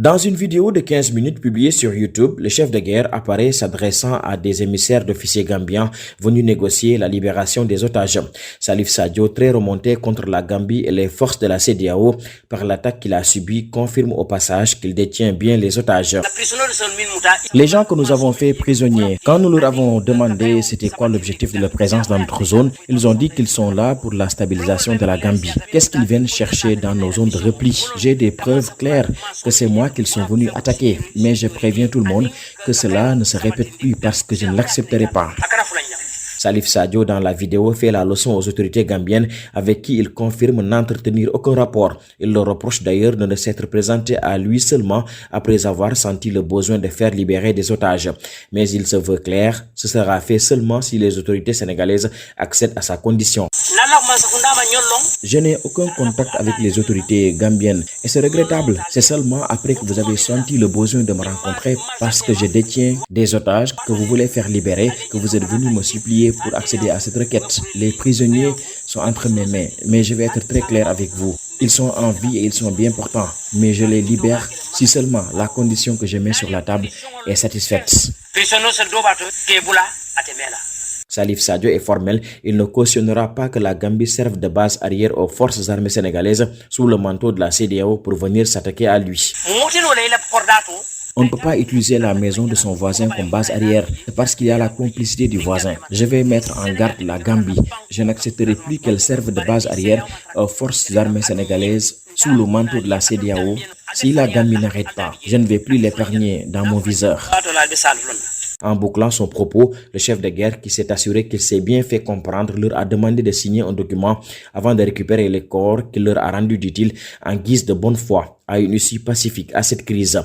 Dans une vidéo de 15 minutes publiée sur YouTube, le chef de guerre apparaît s'adressant à des émissaires d'officiers gambiens venus négocier la libération des otages. Salif Sadio, très remonté contre la Gambie et les forces de la CEDEAO par l'attaque qu'il a subie, confirme au passage qu'il détient bien les otages. Les gens que nous avons fait prisonniers, quand nous leur avons demandé c'était quoi l'objectif de leur présence dans notre zone, ils ont dit qu'ils sont là pour la stabilisation de la Gambie. Qu'est-ce qu'ils viennent chercher dans nos zones de repli? J'ai des preuves claires que c'est moi qu'ils sont venus attaquer, mais je préviens tout le monde que cela ne se répète plus parce que je ne l'accepterai pas. Salif Sadio, dans la vidéo, fait la leçon aux autorités gambiennes avec qui il confirme n'entretenir aucun rapport. Il leur reproche d'ailleurs de ne s'être présenté à lui seulement après avoir senti le besoin de faire libérer des otages. Mais il se veut clair, ce sera fait seulement si les autorités sénégalaises accèdent à sa condition. Je n'ai aucun contact avec les autorités gambiennes et c'est regrettable. C'est seulement après que vous avez senti le besoin de me rencontrer parce que je détiens des otages que vous voulez faire libérer que vous êtes venu me supplier pour accéder à cette requête. Les prisonniers sont entre mes mains, mais je vais être très clair avec vous. Ils sont en vie et ils sont bien portants, mais je les libère si seulement la condition que je mets sur la table est satisfaite. Salif Sadio est formel, il ne cautionnera pas que la Gambie serve de base arrière aux forces armées sénégalaises sous le manteau de la CEDEAO pour venir s'attaquer à lui. On ne peut pas utiliser la maison de son voisin comme base arrière parce qu'il y a la complicité du voisin. Je vais mettre en garde la Gambie. Je n'accepterai plus qu'elle serve de base arrière aux forces armées sénégalaises sous le manteau de la CEDEAO. Si la Gambie n'arrête pas, je ne vais plus l'épargner dans mon viseur. En bouclant son propos, le chef de guerre, qui s'est assuré qu'il s'est bien fait comprendre, leur a demandé de signer un document avant de récupérer les corps qu'il leur a rendu, dit-il, en guise de bonne foi, à une issue pacifique à cette crise.